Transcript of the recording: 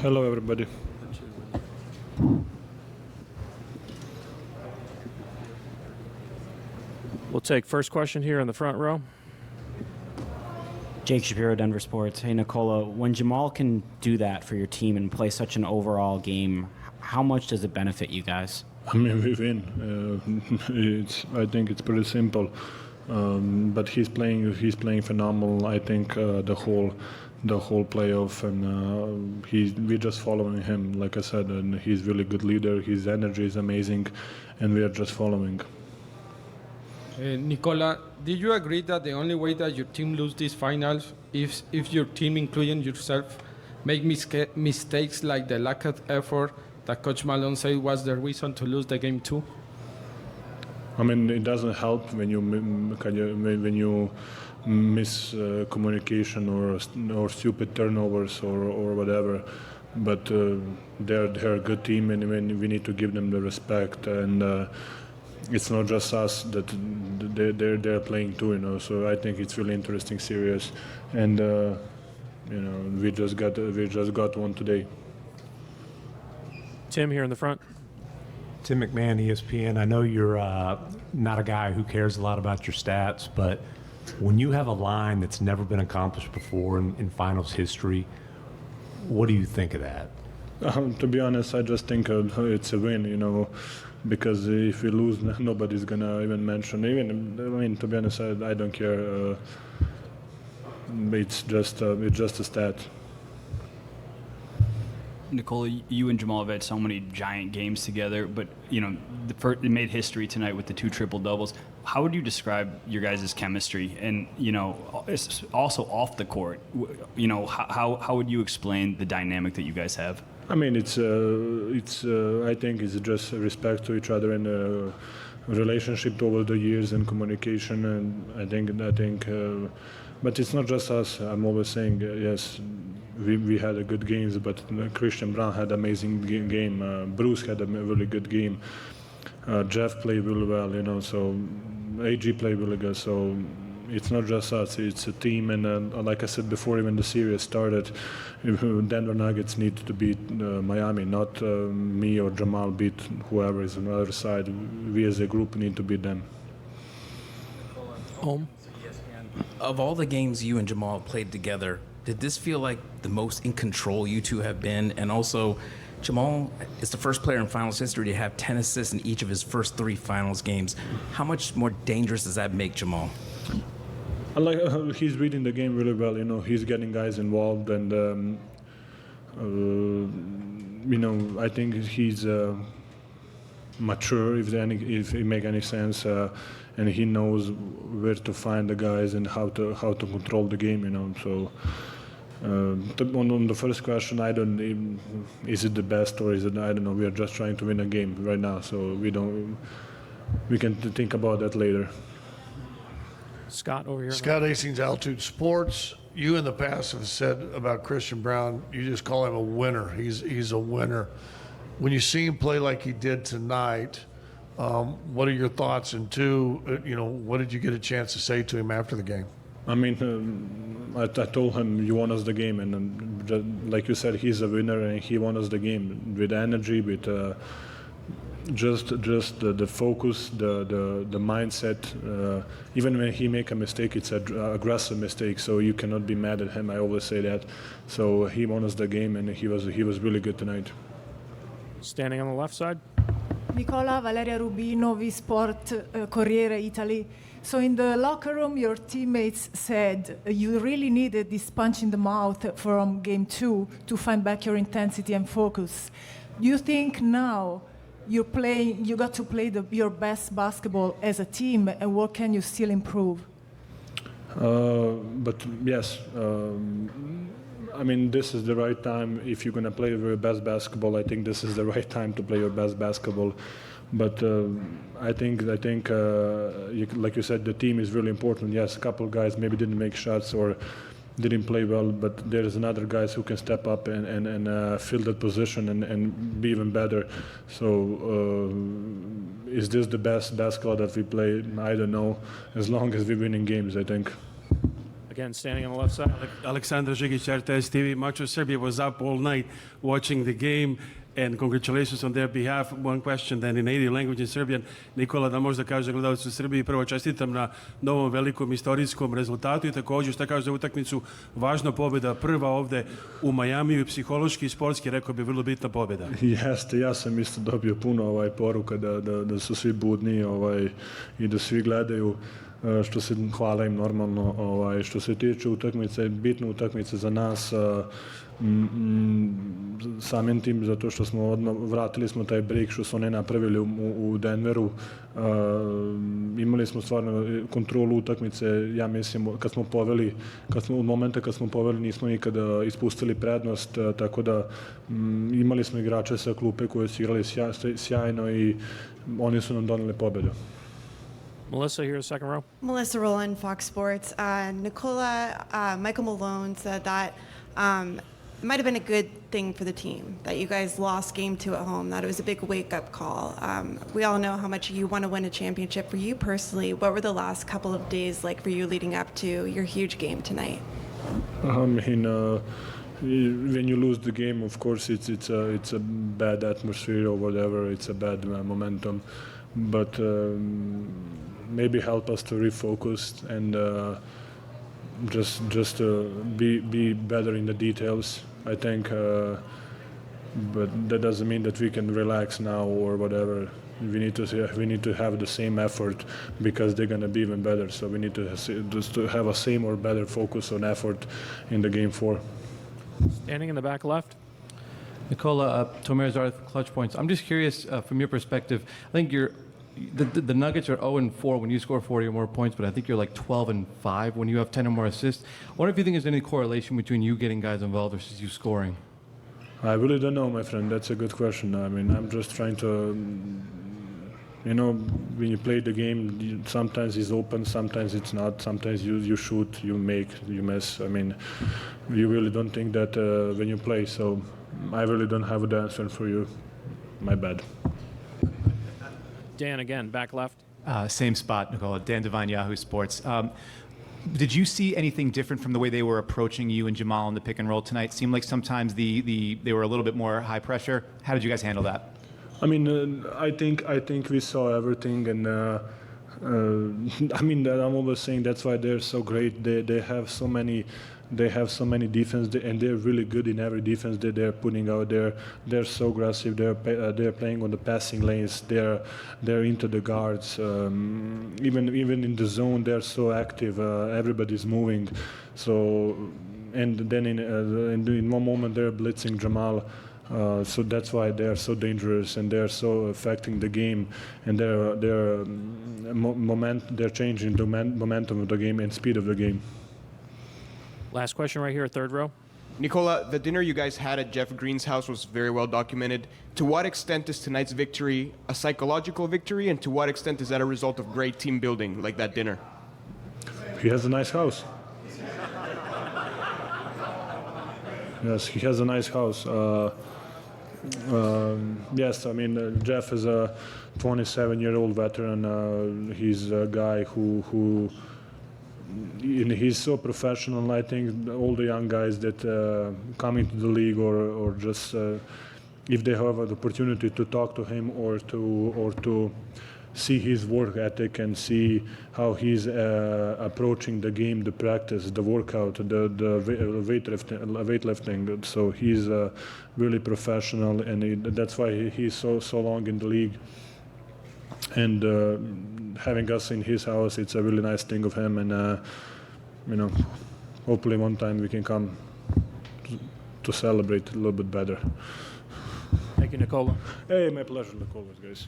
Hello, everybody. We'll take first question here in the front row. Jake Shapiro, Denver Sports. Hey, Nikola, when Jamal can do that for your team and play such an overall game, how much does it benefit you guys? I mean, we win. I think it's pretty simple. But he's playing phenomenal. I think the whole playoff, and we're just following him. Like I said, and he's really good leader. His energy is amazing, and we are just following. Nikola, did you agree that the only way that your team lose these finals is if your team, including yourself, make mistakes like the lack of effort that Coach Malone said was the reason to lose the game 2? I mean, it doesn't help when you miss communication or stupid turnovers or whatever. But they're a good team, and we need to give them the respect. And it's not just us that they're playing too, you know. So I think it's really interesting series, and we just got one today. Tim here in the front. Tim McMahon, ESPN. I know you're not a guy who cares a lot about your stats, but when you have a line that's never been accomplished before in finals history, what do you think of that? To be honest, I just think it's a win, you know, because if we lose, nobody's gonna even mention. To be honest, I don't care. It's just a stat. Nikola, you and Jamal have had so many giant games together, but it made history tonight with the 2 triple doubles. How would you describe your guys' chemistry? And it's also off the court, how would you explain the dynamic that you guys have? I mean, it's I think it's just respect to each other and relationship over the years and communication. And I think, but it's not just us. I'm always saying yes. We had a good games, but Christian Brown had an amazing game. Bruce had a really good game. Jeff played really well, so AG played really good. So it's not just us; it's a team. And like I said before, even the series started, Denver Nuggets need to beat Miami, not me or Jamal beat whoever is on the other side. We as a group need to beat them. Of all the games you and Jamal played together, did this feel like the most in control you two have been? And also, Jamal is the first player in finals history to have 10 assists in each of his first 3 finals games. How much more dangerous does that make Jamal? He's reading the game really well. He's getting guys involved, and I think he's mature, if it make any sense, and he knows where to find the guys and how to control the game. So. On the first question, is it the best or is it, I don't know. We are just trying to win a game right now, so we can think about that later. Scott over here. Scott Hastings, Altitude Sports. You in the past have said about Christian Brown, you just call him a winner. He's a winner. When you see him play like he did tonight, what are your thoughts? And 2, what did you get a chance to say to him after the game? I mean, I told him you won us the game, and like you said, he's a winner, and he won us the game with energy, with just the focus, the mindset. Even when he make a mistake, it's an aggressive mistake, so you cannot be mad at him. I always say that. So he won us the game, and he was really good tonight. Standing on the left side. Nicola, Valeria Rubino, V-Sport, Corriere Italy. So in the locker room, your teammates said you really needed this punch in the mouth from game 2 to find back your intensity and focus. Do you think now you got to play your best basketball as a team, and what can you still improve? But yes, I mean, this is the right time. If you're going to play your best basketball, I think this is the right time to play your best basketball. But I think like you said, the team is really important. Yes, a couple guys maybe didn't make shots or didn't play well, but there's another guys who can step up and fill that position and be even better. So is this the best basketball that we play? I don't know. As long as we're winning games, I think. Again, standing on the left side. Aleksandar Žigić, RTS TV. Much of Serbia was up all night watching the game, and congratulations on their behalf. One question then in native language in Serbian. Nikola, da možda kaže gledalci u Srbiji, prvo čestitam na novom velikom istorijskom rezultatu i također šta kaže za utakmicu, važna pobjeda, prva ovde u Majamiju i psihološki i sportski, rekao bi, vrlo bitna pobjeda. Jeste, ja sam isto dobio puno poruka da su svi budni i da svi gledaju. Što se hvala im normalno, što se tiče utakmice, bitna utakmica za nas, samim tim zato što smo odmah vratili smo taj break što su one napravili u Denveru, imali smo stvarno kontrolu utakmice, ja mislim kad smo poveli, u momenta kad smo poveli nismo nikada ispustili prednost, tako da imali smo igrače sa klupe koji su igrali sjajno i oni su nam doneli pobedu. Melissa here, second row. Melissa Rowland, Fox Sports. Nikola, Michael Malone said that it might have been a good thing for the team that you guys lost game 2 at home, that it was a big wake-up call. We all know how much you want to win a championship. For you personally, what were the last couple of days like for you leading up to your huge game tonight? I mean, when you lose the game, of course, it's a bad atmosphere or whatever. It's a bad momentum, but maybe help us to refocus and just be better in the details. I think, but that doesn't mean that we can relax now or whatever. We need to have the same effort because they're going to be even better. So we need to just to have a same or better focus on effort in the game 4. Standing in the back left. Nikola, Tomer Zarth, Clutch Points. I'm just curious from your perspective. I think the Nuggets are 0-4 when you score 40 or more points, but I think you're like 12-5 when you have 10 or more assists. I wonder if you think there's any correlation between you getting guys involved versus you scoring. I really don't know, my friend. That's a good question. I mean, I'm just trying to, when you play the game, sometimes it's open, sometimes it's not. Sometimes you shoot, you make, you miss. I mean, you really don't think that when you play. So I really don't have the answer for you. My bad. Dan again, back left. Same spot, Nikola. Dan Devine, Yahoo Sports. Did you see anything different from the way they were approaching you and Jamal in the pick and roll tonight? Seemed like sometimes they were a little bit more high pressure. How did you guys handle that? I mean, I think we saw everything, and I mean, I'm always saying that's why they're so great. They have so many defense, and they're really good in every defense that they're putting out there. They're so aggressive. They're playing on the passing lanes. They're into the guards. Even in the zone, they're so active. Everybody's moving. So, and then in one moment they're blitzing Jamal. So that's why they're so dangerous and they're so affecting the game, and they're changing the momentum of the game and speed of the game. Last question right here, third row. Nikola, the dinner you guys had at Jeff Green's house was very well documented. To what extent is tonight's victory a psychological victory, and to what extent is that a result of great team building like that dinner? He has a nice house. Yes, he has a nice house. Yes, I mean, Jeff is a 27-year-old veteran. He's a guy who he's so professional. I think all the young guys that come into the league or just if they have an opportunity to talk to him or to see his work ethic and see how he's approaching the game, the practice, the workout, the weightlifting. So he's really professional, and that's why he's so long in the league. And having us in his house, it's a really nice thing of him, and hopefully one time we can come to celebrate a little bit better. Thank you, Nikola. Hey, my pleasure, like always, guys.